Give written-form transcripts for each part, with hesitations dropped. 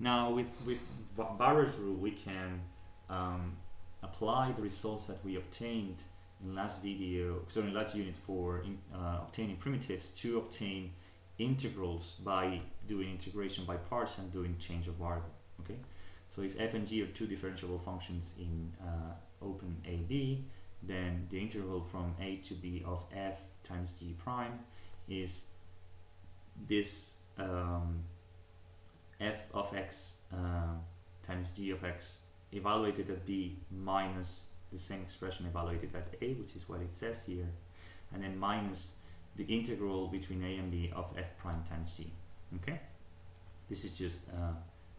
Now with Barrow's rule, we can apply the results that we obtained in last video, sorry, in last unit for obtaining primitives to obtain integrals by doing integration by parts and doing change of variable. Okay, so if f and g are two differentiable functions in open AB, then the integral from a to b of f times g prime is this f of x times g of x evaluated at b minus the same expression evaluated at a, which is what it says here, and then minus the integral between a and b of f prime times g. Okay, this is just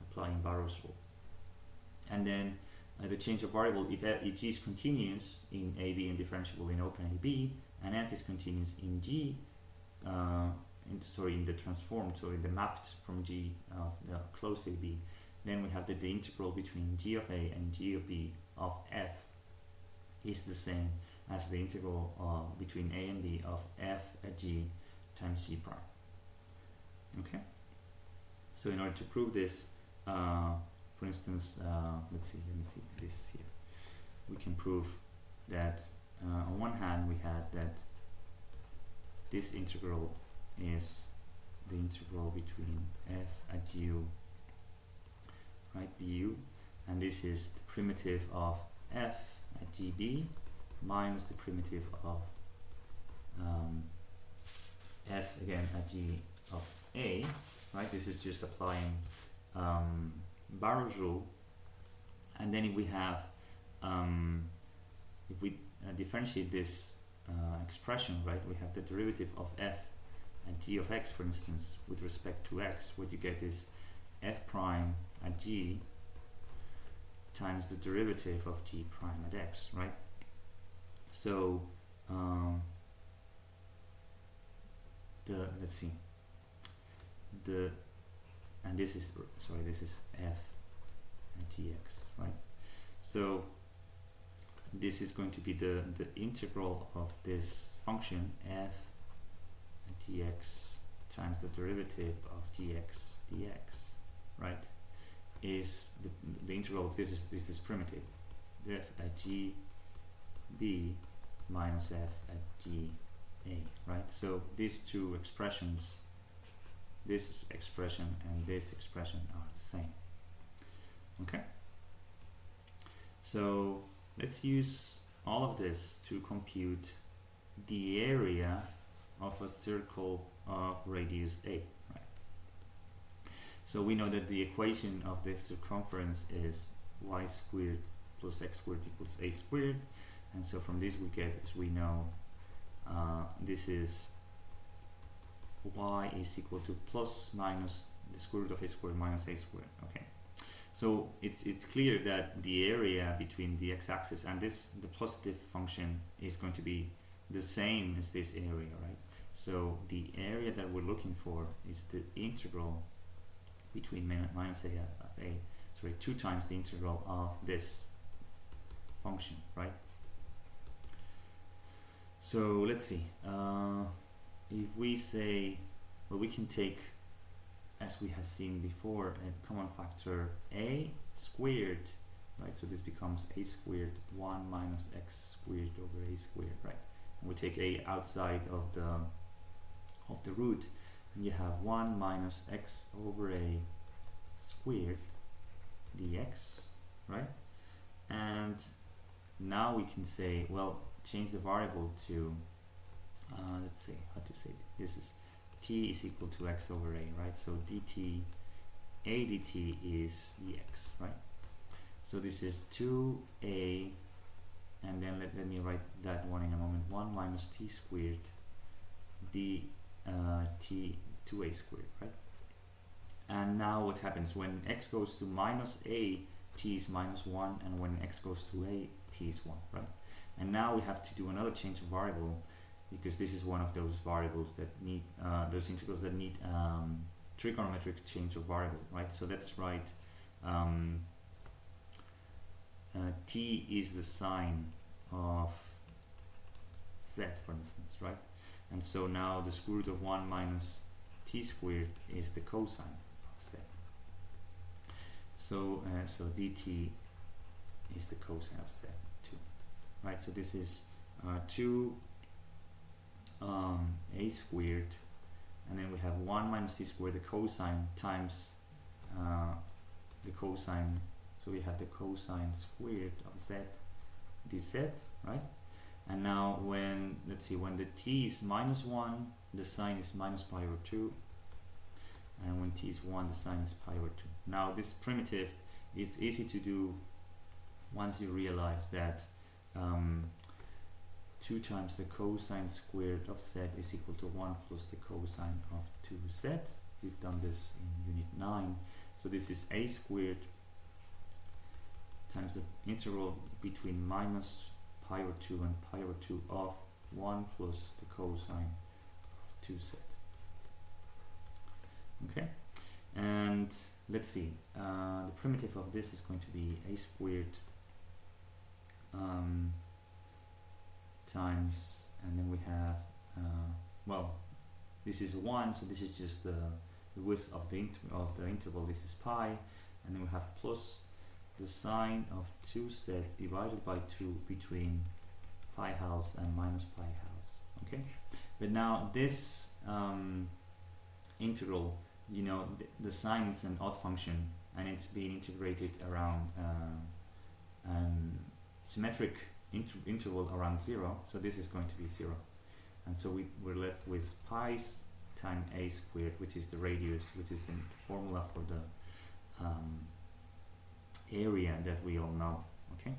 applying Barrow's rule. And then the change of variable, if g is continuous in AB and differentiable in open AB, and f is continuous in g, in the transformed, so in the mapped from g of the closed AB, then we have that the integral between g of a and g of b of f is the same as the integral between a and b of f at g times g prime. Okay, so in order to prove this, for instance, let me see this here. We can prove that on one hand we had that this integral is the integral between f at u, right, du, and this is the primitive of f at gb minus the primitive of f again at g of a, right? This is just applying Barrow's rule. And then if we have if we differentiate this expression, right, we have the derivative of f and g of x, for instance, with respect to x. What you get is f prime at g times the derivative of g prime at x, right? So let's see, and this is f at gx, right? So this is going to be the integral of this function f at gx times the derivative of gx dx, right? Is the integral of this is this primitive f at gb minus f at ga, right? So these two expressions, this expression and this expression, are the same. Okay, so let's use all of this to compute the area of a circle of radius a, right? So we know that the equation of this circumference is y squared plus x squared equals a squared, and so from this we get, as we know, this is y is equal to plus minus the square root of a squared minus a squared. Okay, so it's clear that the area between the x-axis and this, the positive function, is going to be the same as this area, right? So the area that we're looking for is the integral between minus a of a, sorry, 2 times the integral of this function, right? So let's see, if we say, well, we can take, as we have seen before, a common factor a squared, right? So this becomes a squared 1 minus x squared over a squared, right? And we take a outside of the root, and you have 1 minus x over a squared dx, right? And now we can say, well, change the variable to let's see how to say it. This is t is equal to x over a, right? So dt a dt is dx, right? So this is 2a, and then let me write that one in a moment. 1 minus t squared d t 2a squared, right? And now what happens when x goes to minus a, t is minus 1, and when x goes to a, t is 1, right? And now we have to do another change of variable, because this is one of those variables that need those integrals that need trigonometric change of variable, right? So let's write t is the sine of z, for instance, right? And so now the square root of 1 minus t squared is the cosine of z. So dt is the cosine of z2, right? So this is 2 a squared, and then we have 1 minus t squared, the cosine, times the cosine. So we have the cosine squared of z dz, right? And now when, let's see, when the t is minus 1, the sine is minus pi over 2, and when t is 1, the sine is pi over 2. Now this primitive is easy to do once you realize that 2 times the cosine squared of z is equal to 1 plus the cosine of 2z. We've done this in unit 9. So this is a squared times the integral between minus pi over 2 and pi over 2 of 1 plus the cosine of 2z. Okay, and let's see, the primitive of this is going to be a squared times, and then we have well, this is 1, so this is just the width of the interval. This is pi, and then we have plus the sine of 2z divided by 2 between pi halves and minus pi halves. Okay, but now this integral, you know, the sine is an odd function, and it's being integrated around symmetric interval around 0, so this is going to be 0, and so we're left with pi times a squared, which is the radius, which is the formula for the area that we all know. Okay.